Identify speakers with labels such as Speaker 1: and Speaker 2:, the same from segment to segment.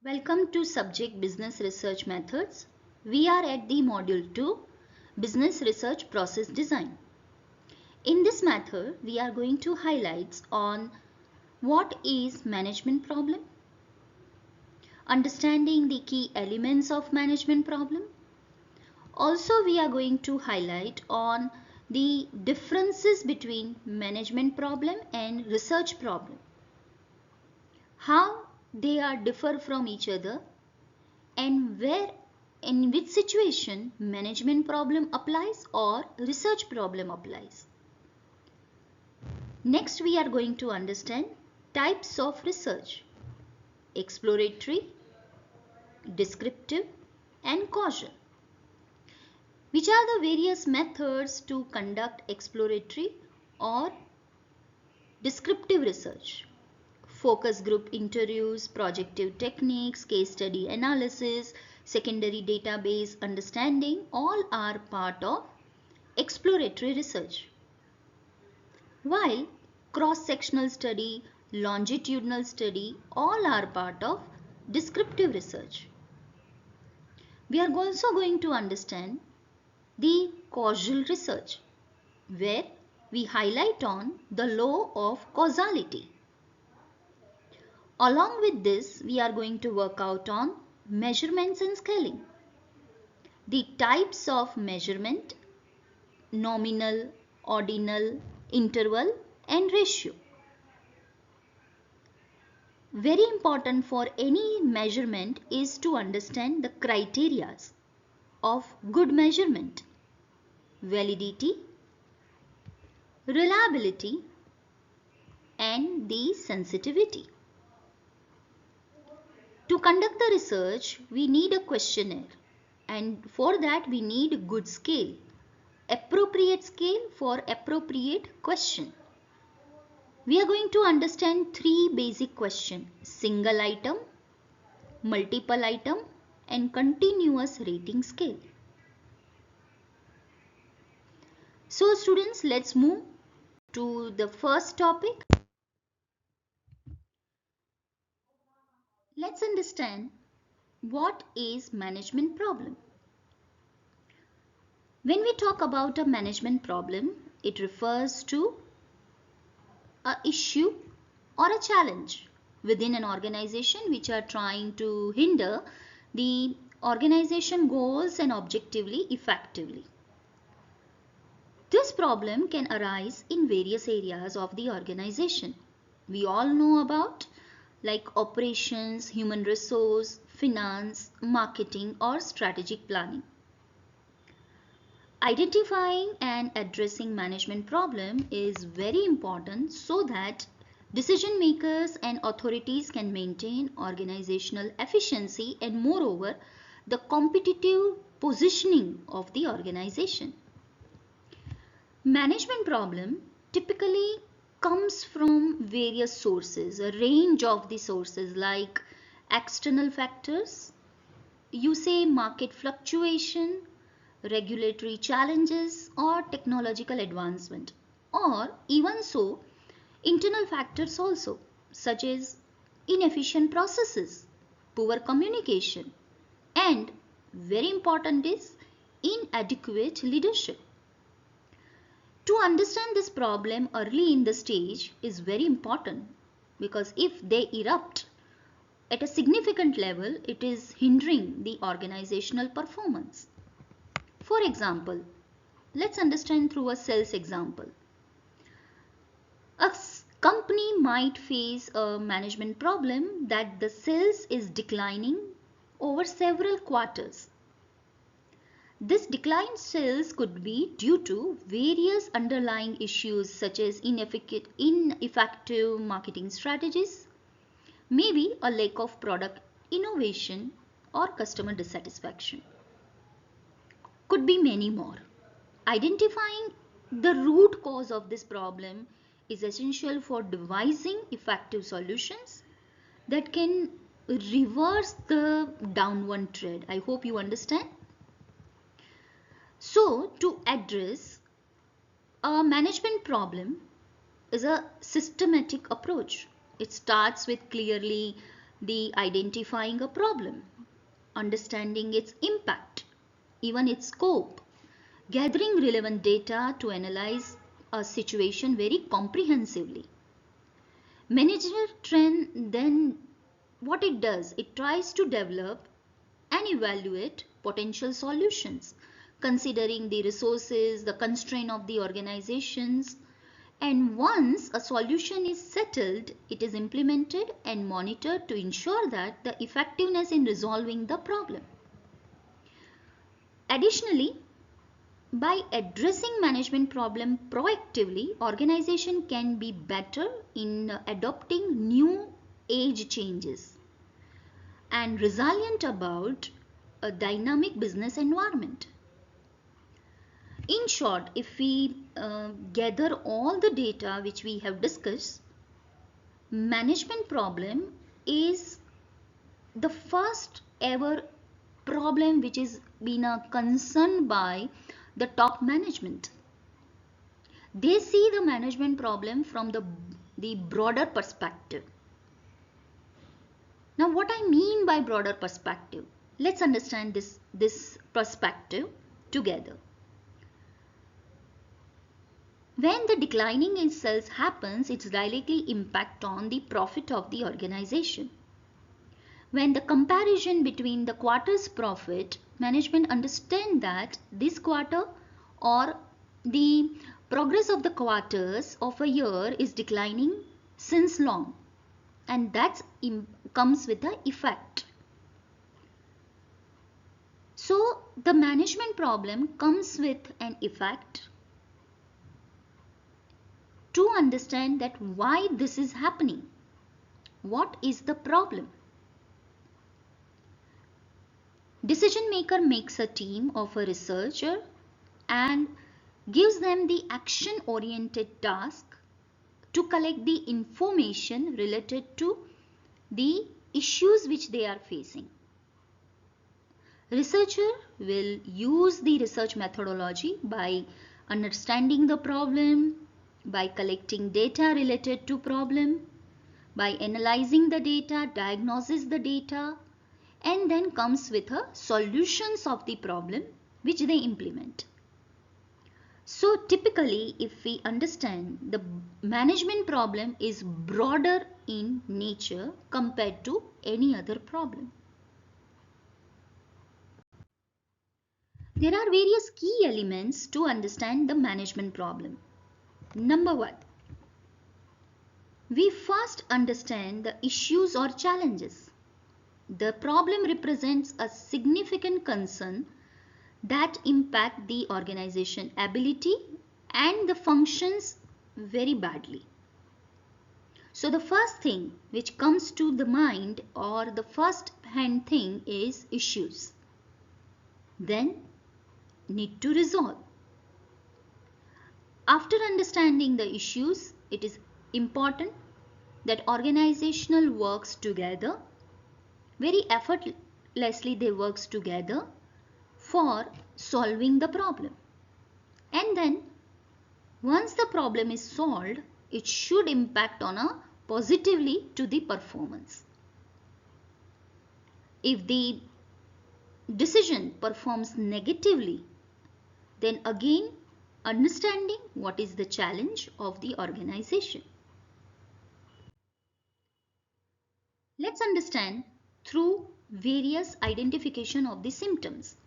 Speaker 1: Welcome to Subject Business Research Methods. We are at the Module 2, Business Research Process Design. In this method, we are going to highlight on what is management problem, understanding the key elements of management problem. Also, we are going to highlight on the differences between management problem and research problem, how they are differ from each other, and where in which situation management problem applies or research problem applies. Next, we are going to understand types of research: exploratory, descriptive, and causal. Which are the various methods to conduct exploratory or descriptive research? Focus group interviews, projective techniques, case study analysis, secondary database understanding, all are part of exploratory research. While cross-sectional study, longitudinal study, all are part of descriptive research. We are also going to understand the causal research, where we highlight on the law of causality. Along with this, we are going to work out on measurements and scaling. The types of measurement: nominal, ordinal, interval, and ratio. Very important for any measurement is to understand the criteria of good measurement: validity, reliability, and the sensitivity. To conduct the research, we need a questionnaire, and for that we need good scale, appropriate scale for appropriate question. We are going to understand three basic questions: single item, multiple item, and continuous rating scale. So students, let's move to the first topic. Let's understand what is management problem. When we talk about a management problem, it refers to an issue or a challenge within an organization which are trying to hinder the organization goals and objectively effectively. This problem can arise in various areas of the organization. We all know about like operations, human resource, finance, marketing, or strategic planning. Identifying and addressing management problem is very important so that decision makers and authorities can maintain organizational efficiency and moreover the competitive positioning of the organization. Management problem typically comes from various sources, a range of the sources like external factors, you say market fluctuation, regulatory challenges, or technological advancement, or even so internal factors also, such as inefficient processes, poor communication, and very important is inadequate leadership. To understand this problem early in the stage is very important, because if they erupt at a significant level, it is hindering the organizational performance. For example, let's understand through a sales example. A company might face a management problem that the sales is declining over several quarters. This declined sales could be due to various underlying issues such as ineffective marketing strategies, maybe a lack of product innovation or customer dissatisfaction. Could be many more. Identifying the root cause of this problem is essential for devising effective solutions that can reverse the downward trend. I hope you understand. So, to address a management problem is a systematic approach. It starts with clearly the identifying a problem, understanding its impact, even its scope, gathering relevant data to analyze a situation very comprehensively. Manager trend then what it does, it tries to develop and evaluate potential solutions, considering the resources, the constraint of the organizations, and once a solution is settled, it is implemented and monitored to ensure that the effectiveness in resolving the problem. Additionally, by addressing management problem proactively, organization can be better in adopting new age changes and resilient about a dynamic business environment. In short, if we gather all the data which we have discussed, management problem is the first ever problem which is been a concern by the top management. They see the management problem from the broader perspective. Now what I mean by broader perspective, let's understand this perspective together. When the declining in sales happens, it's directly impact on the profit of the organization. When the comparison between the quarter's profit, management understand that this quarter or the progress of the quarters of a year is declining since long, and that comes with the effect. So the management problem comes with an effect. To understand that why this is happening, what is the problem? Decision maker makes a team of a researcher and gives them the action oriented task to collect the information related to the issues which they are facing. Researcher will use the research methodology by understanding the problem, by collecting data related to problem, by analyzing the data, diagnoses the data, and then comes with a solutions of the problem which they implement. So typically, if we understand, the management problem is broader in nature compared to any other problem. There are various key elements to understand the management problem. Number one, we first understand the issues or challenges. The problem represents a significant concern that impact the organization ability and the functions very badly. So the first thing which comes to the mind or the first hand thing is issues. Then need to resolve. After understanding the issues, it is important that organizational works together, very effortlessly they works together for solving the problem. And then once the problem is solved, it should impact on a positively to the performance. If the decision performs negatively, then again understanding what is the challenge of the organization. Let's understand through various identification of the symptoms.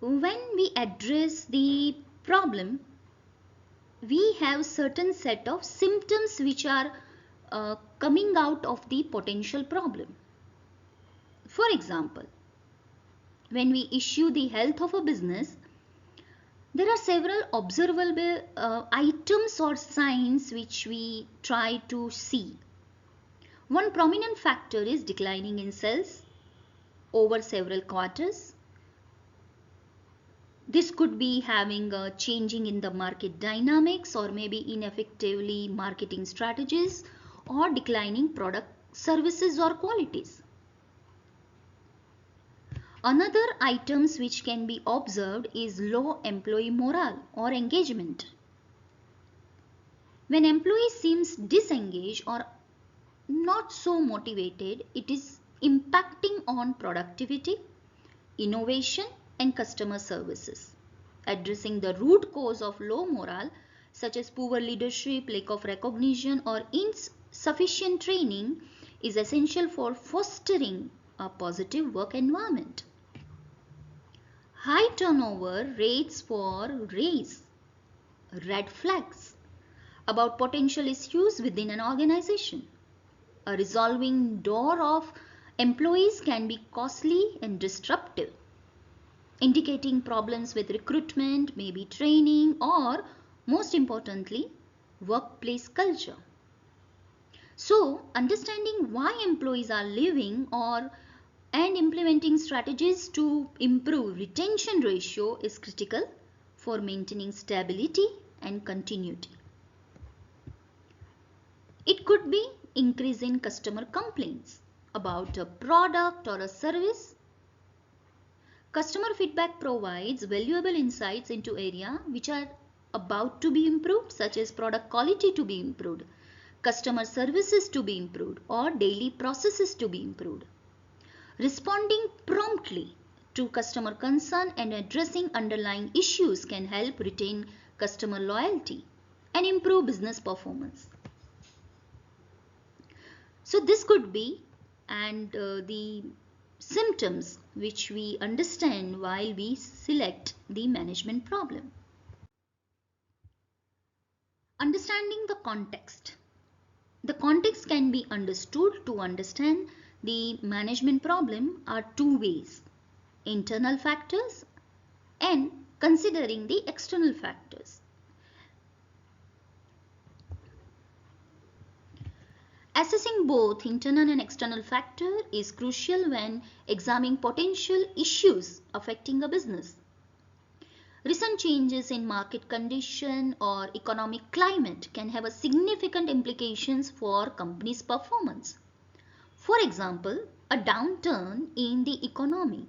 Speaker 1: When we address the problem, we have certain set of symptoms which are coming out of the potential problem. For example, when we issue the health of a business, there are several observable items or signs which we try to see. One prominent factor is declining in sales over several quarters. This could be having a changing in the market dynamics or maybe ineffectively marketing strategies or declining product services or qualities. Another items which can be observed is low employee morale or engagement. When employee seems disengaged or not so motivated, it is impacting on productivity, innovation, and customer services. Addressing the root cause of low morale, such as poor leadership, lack of recognition, or insufficient training, is essential for fostering a positive work environment. High turnover rates for raise red flags about potential issues within an organization. A resolving door of employees can be costly and disruptive, indicating problems with recruitment, maybe training, or most importantly, workplace culture. So, understanding why employees are leaving or and implementing strategies to improve retention ratio is critical for maintaining stability and continuity. It could be increase in customer complaints about a product or a service. Customer feedback provides valuable insights into areas which are about to be improved, such as product quality to be improved, customer services to be improved, or daily processes to be improved. Responding promptly to customer concern and addressing underlying issues can help retain customer loyalty and improve business performance. So this could be the symptoms which we understand while we select the management problem. Understanding the context. The context can be understood to understand the management problem are two ways: internal factors and considering the external factors. Assessing both internal and external factors is crucial when examining potential issues affecting a business. Recent changes in market condition or economic climate can have a significant implications for company's performance. For example, a downturn in the economy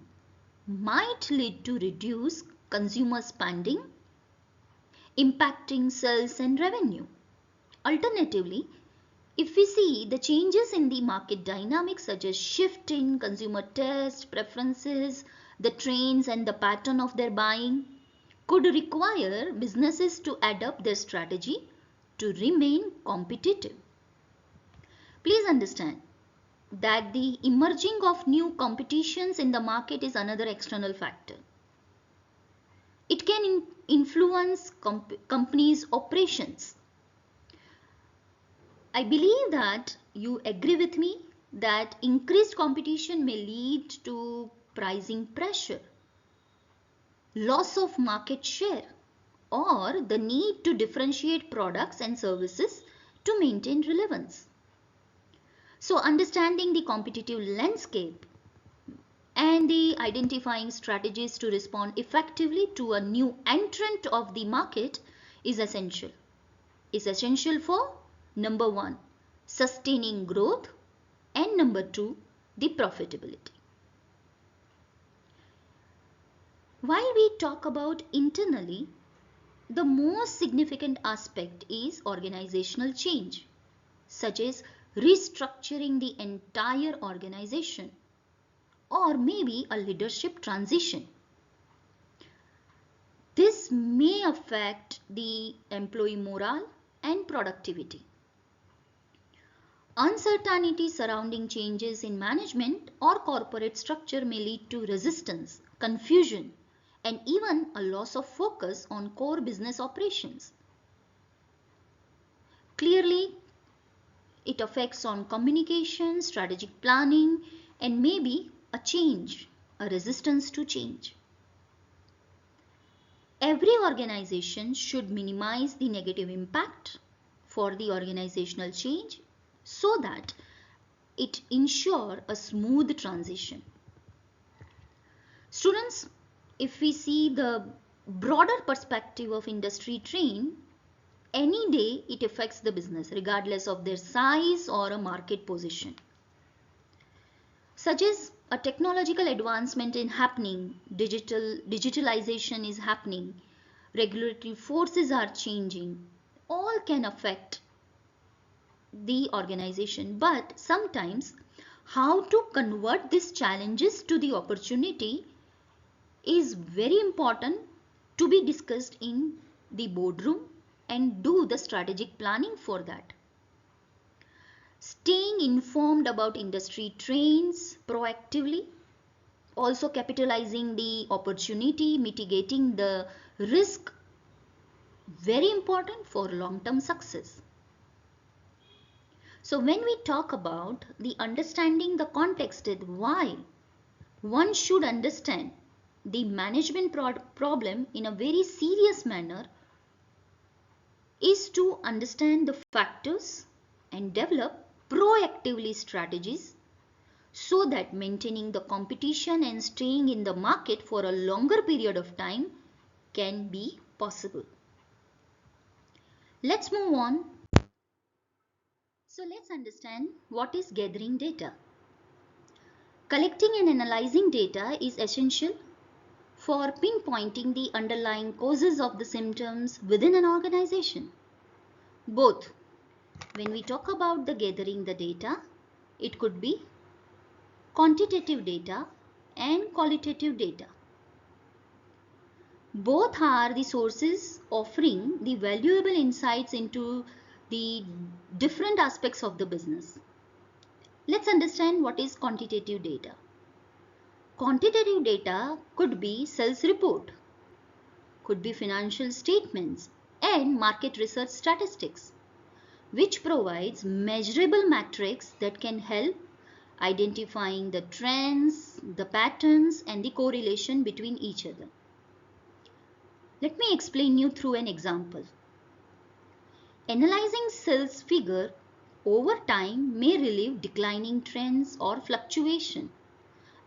Speaker 1: might lead to reduced consumer spending, impacting sales and revenue. Alternatively, if we see the changes in the market dynamics such as shift in consumer taste, preferences, the trends and the pattern of their buying could require businesses to adapt their strategy to remain competitive. Please understand that the emerging of new competitions in the market is another external factor. It can influence companies' operations. I believe that you agree with me that increased competition may lead to pricing pressure, loss of market share, or the need to differentiate products and services to maintain relevance. So, understanding the competitive landscape and the identifying strategies to respond effectively to a new entrant of the market is essential. Is essential for number 1, sustaining growth, and number 2, the profitability. While we talk about internally, the most significant aspect is organizational change, such as restructuring the entire organization or maybe a leadership transition. This may affect the employee morale and productivity. Uncertainty surrounding changes in management or corporate structure may lead to resistance, confusion, and even a loss of focus on core business operations. Clearly, it affects on communication, strategic planning, and maybe a resistance to change. Every organization should minimize the negative impact for the organizational change so that it ensure a smooth transition. Students, if we see the broader perspective of industry trend, any day it affects the business regardless of their size or a market position. Such as a technological advancement in happening, digitalization is happening, regulatory forces are changing, all can affect the organization, but sometimes how to convert these challenges to the opportunity is very important to be discussed in the boardroom and do the strategic planning for that. Staying informed about industry trends proactively, also capitalizing the opportunity, mitigating the risk, very important for long-term success. So when we talk about the understanding the context, why one should understand the management problem in a very serious manner is to understand the factors and develop proactively strategies so that maintaining the competition and staying in the market for a longer period of time can be possible. Let's move on. So let's understand what is gathering data. Collecting and analyzing data is essential for pinpointing the underlying causes of the symptoms within an organization. Both, when we talk about the gathering the data, it could be quantitative data and qualitative data. Both are the sources offering the valuable insights into the different aspects of the business. Let's understand what is quantitative data. Quantitative data could be sales report, could be financial statements and market research statistics, which provides measurable metrics that can help identifying the trends, the patterns and the correlation between each other. Let me explain you through an example. Analyzing sales figure over time may relieve declining trends or fluctuation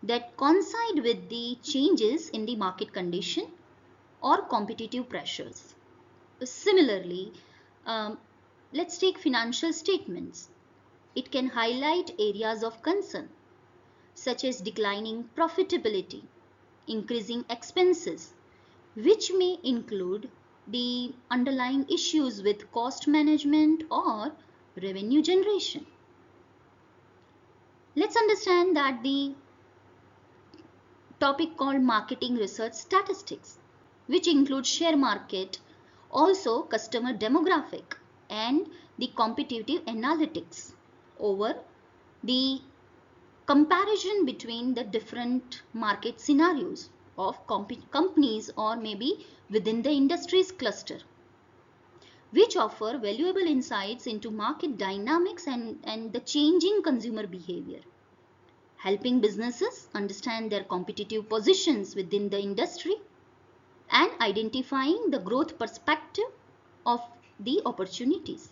Speaker 1: that coincide with the changes in the market condition or competitive pressures. Similarly, let's take financial statements. It can highlight areas of concern such as declining profitability, increasing expenses, which may include the underlying issues with cost management or revenue generation. Let's understand that the topic called marketing research statistics, which includes share market, also customer demographic and the competitive analytics over the comparison between the different market scenarios of companies or maybe within the industries cluster, which offer valuable insights into market dynamics and the changing consumer behavior, helping businesses understand their competitive positions within the industry and identifying the growth perspective of the opportunities.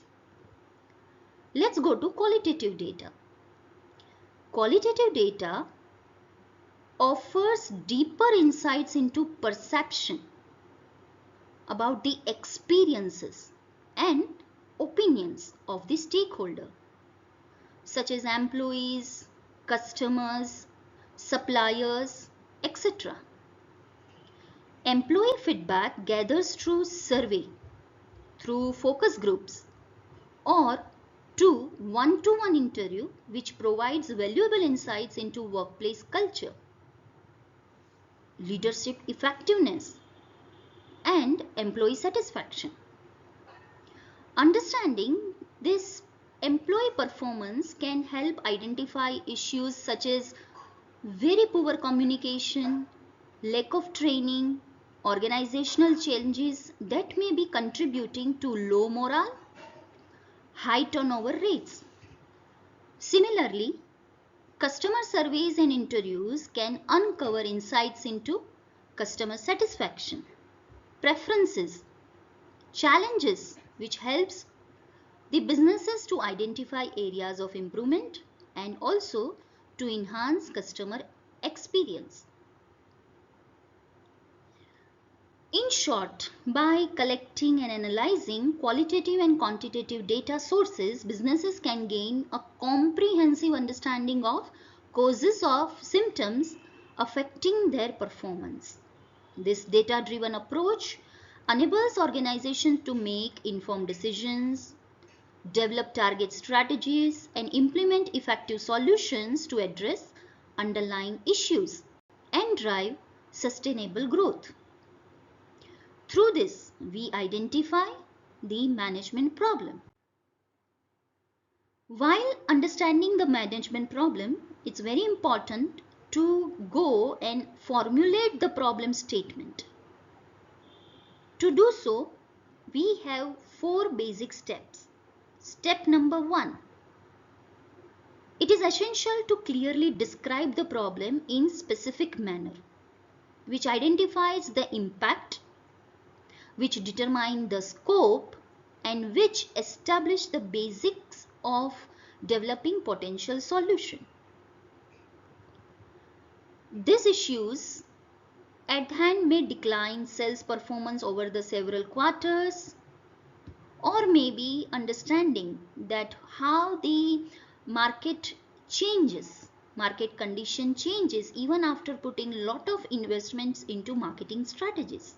Speaker 1: Let's go to qualitative data. Qualitative data offers deeper insights into perception about the experiences and opinions of the stakeholder, such as employees, customers, suppliers, etc. Employee feedback gathers through survey, through focus groups, or to one-to-one interview, which provides valuable insights into workplace culture, leadership effectiveness, and employee satisfaction. Understanding this employee performance can help identify issues such as very poor communication, lack of training, organizational changes that may be contributing to low morale, high turnover rates. Similarly, customer surveys and interviews can uncover insights into customer satisfaction, preferences, challenges, which helps the businesses to identify areas of improvement and also to enhance customer experience. In short, by collecting and analyzing qualitative and quantitative data sources, businesses can gain a comprehensive understanding of causes of symptoms affecting their performance. This data-driven approach enables organizations to make informed decisions, develop target strategies, and implement effective solutions to address underlying issues and drive sustainable growth. Through this, we identify the management problem. While understanding the management problem, it's very important to go and formulate the problem statement. To do so, we have 4 basic steps. Step number 1. It is essential to clearly describe the problem in specific manner, which identifies the impact, which determine the scope, and which establish the basics of developing potential solution. These issues at hand may decline sales performance over the several quarters, or maybe understanding that how the market changes, market condition changes even after putting lot of investments into marketing strategies.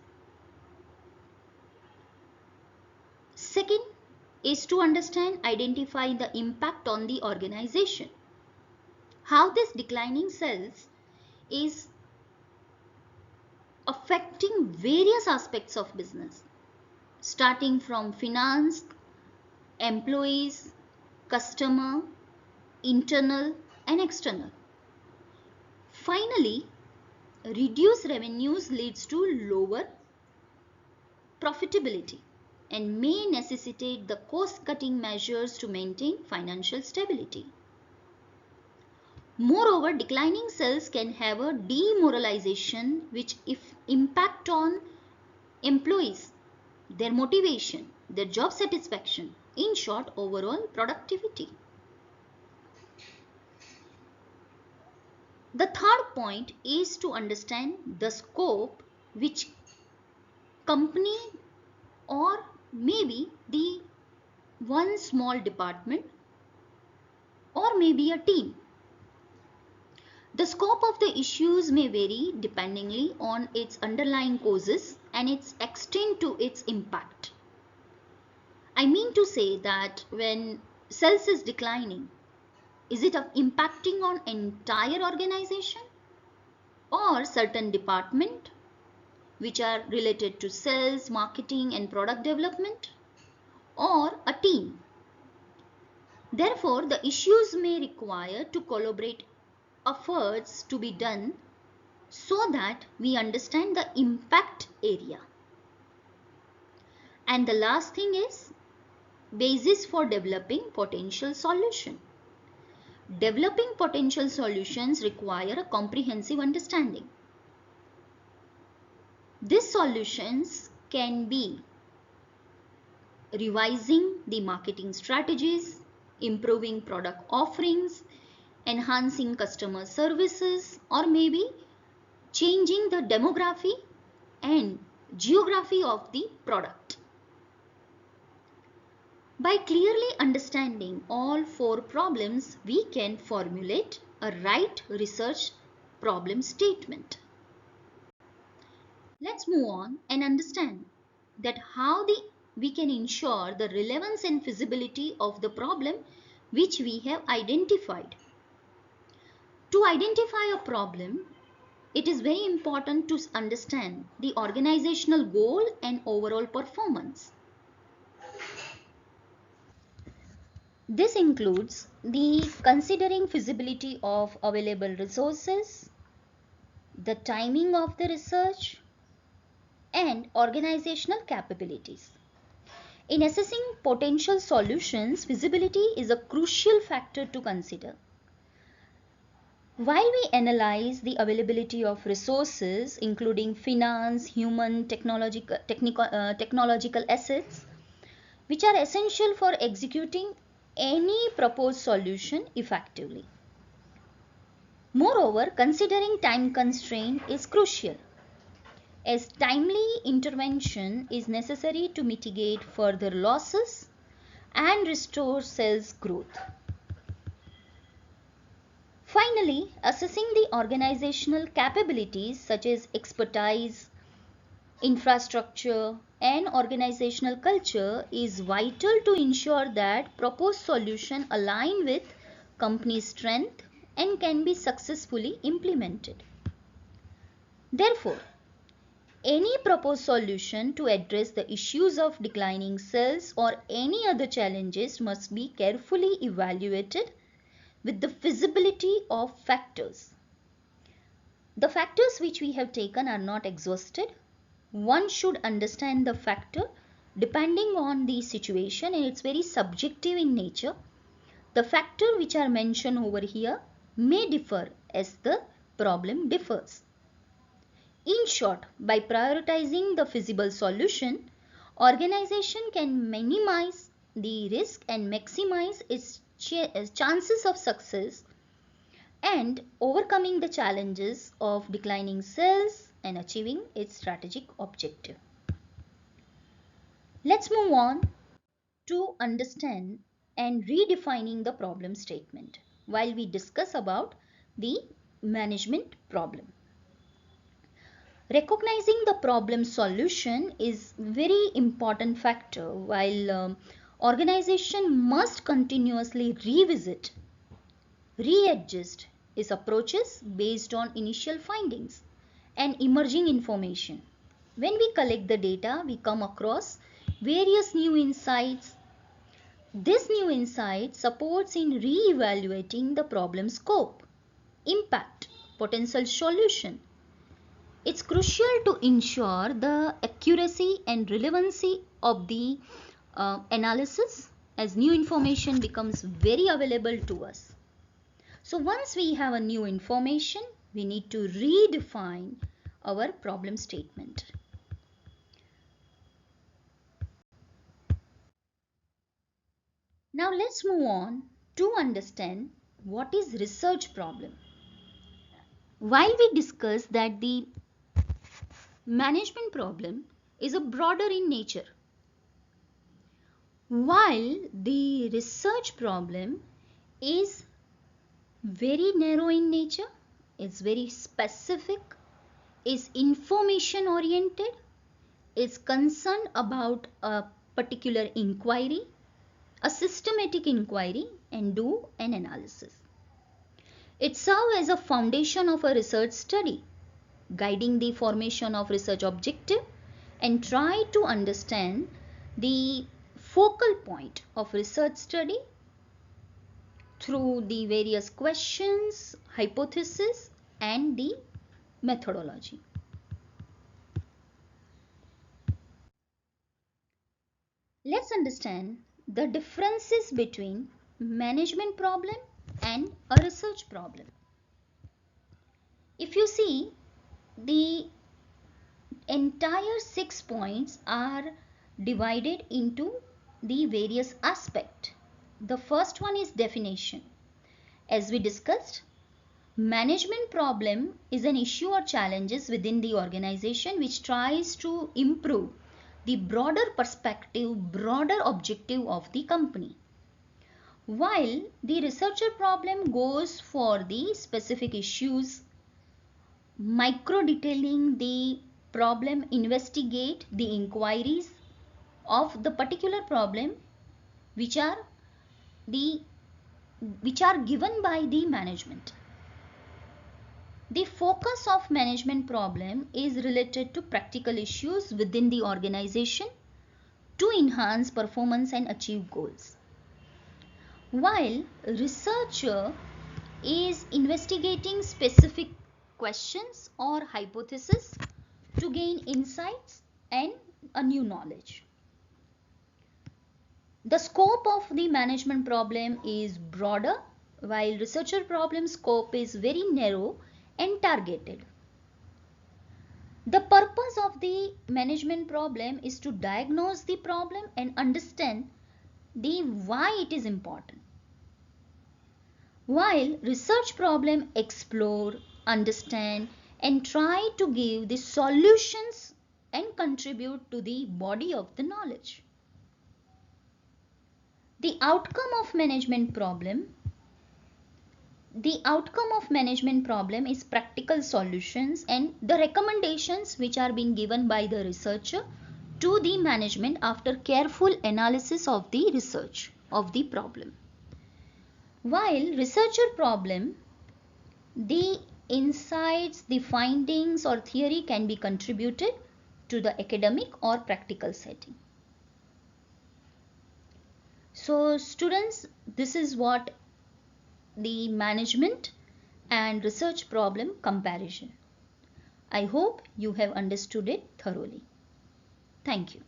Speaker 1: Second is to understand, identify the impact on the organization. How this declining sales is affecting various aspects of business, starting from finance, employees, customer, internal and external. Finally, reduced revenues leads to lower profitability and may necessitate the cost-cutting measures to maintain financial stability. Moreover, declining sales can have a demoralization which impact on employees, their motivation, their job satisfaction, in short, overall productivity. The third point is to understand the scope which company or maybe the one small department or maybe a team. The scope of the issues may vary dependingly on its underlying causes and its extent to its impact. I mean to say that when sales is declining, is it impacting on entire organization or certain department which are related to sales, marketing and product development, or a team? Therefore, the issues may require to collaborate efforts to be done so that we understand the impact area. And the last thing is basis for developing potential solution. Developing potential solutions require a comprehensive understanding. These solutions can be revising the marketing strategies, improving product offerings, enhancing customer services, or maybe changing the demography and geography of the product. By clearly understanding all 4 problems, we can formulate a right research problem statement. Let's move on and understand that how we can ensure the relevance and feasibility of the problem which we have identified. To identify a problem, it is very important to understand the organizational goal and overall performance. This includes the considering feasibility of available resources, the timing of the research, and organizational capabilities. In assessing potential solutions, feasibility is a crucial factor to consider. While we analyze the availability of resources, including finance, human, technological assets, which are essential for executing any proposed solution effectively. Moreover, considering time constraint is crucial, as timely intervention is necessary to mitigate further losses and restore sales growth. Finally, assessing the organizational capabilities such as expertise, infrastructure, and organizational culture is vital to ensure that proposed solution align with company strength and can be successfully implemented. Therefore, any proposed solution to address the issues of declining sales or any other challenges must be carefully evaluated with the feasibility of factors. The factors which we have taken are not exhausted. One should understand the factor depending on the situation, and it's very subjective in nature. The factors which are mentioned over here may differ as the problem differs. In short, by prioritizing the feasible solution, organization can minimize the risk and maximize its chances of success and overcoming the challenges of declining sales and achieving its strategic objective. Let's move on to understand and redefining the problem statement while we discuss about the management problem. Recognizing the problem solution is very important factor while organization must continuously revisit, readjust its approaches based on initial findings and emerging information. When we collect the data, we come across various new insights. This new insight supports in re-evaluating the problem scope, impact, potential solution. It's crucial to ensure the accuracy and relevancy of the analysis as new information becomes very available to us. So once we have a new information, we need to redefine our problem statement. Now let's move on to understand what is research problem. While we discuss that the management problem is a broader in nature, while the research problem is very narrow in nature, it's very specific, is information oriented, is concerned about a particular inquiry, a systematic inquiry, and do an analysis. It serves as a foundation of a research study, guiding the formation of research objective and try to understand the focal point of research study through the various questions, hypotheses, and the methodology. Let's understand the differences between management problem and a research problem. If you see, the entire 6 points are divided into the various aspects. The first one is definition. As we discussed, management problem is an issue or challenges within the organization which tries to improve the broader perspective, broader objective of the company. While the researcher problem goes for the specific issues, micro detailing the problem, investigate the inquiries of the particular problem which are given by the management. The focus of management problem is related to practical issues within the organization to enhance performance and achieve goals. While researcher is investigating specific questions or hypotheses to gain insights and a new knowledge. The scope of the management problem is broader, while researcher problem scope is very narrow and targeted. The purpose of the management problem is to diagnose the problem and understand the why it is important. While research problem explore, understand, and try to give the solutions and contribute to the body of the knowledge. The outcome of management problem The outcome of management problem is practical solutions and the recommendations which are being given by the researcher to the management after careful analysis of the research of the problem. While researcher problem, the insights, the findings or theory can be contributed to the academic or practical setting. So students, this is what the management and research problem comparison. I hope you have understood it thoroughly. Thank you.